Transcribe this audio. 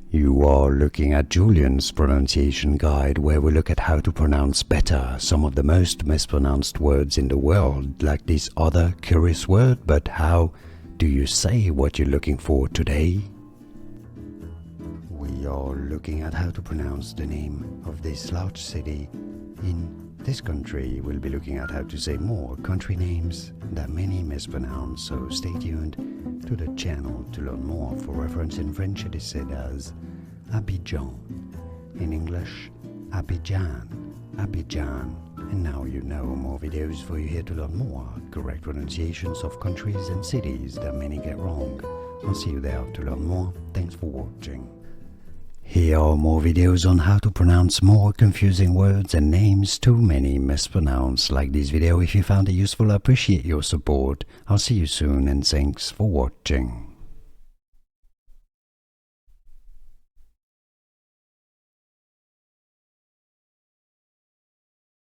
You are looking at Julian's pronunciation guide, where we look at how to pronounce better some of the most mispronounced words in the world, like this other curious word. But how do you say what you're looking for today? We are looking at how to pronounce the name of this large city in this country. We'll be looking at how to say more country names that many mispronounce, so stay tuned to the channel to learn more. For reference, in French it is said as Abidjan, in English Abidjan, Abidjan. And now you know, more videos for you here to learn more correct pronunciations of countries and cities that many get wrong. I'll see you there to learn more. Thanks for watching. Here are more videos on how to pronounce more confusing words and names too many mispronounce. Like this video if you found it useful. I appreciate your support. I'll see you soon and thanks for watching.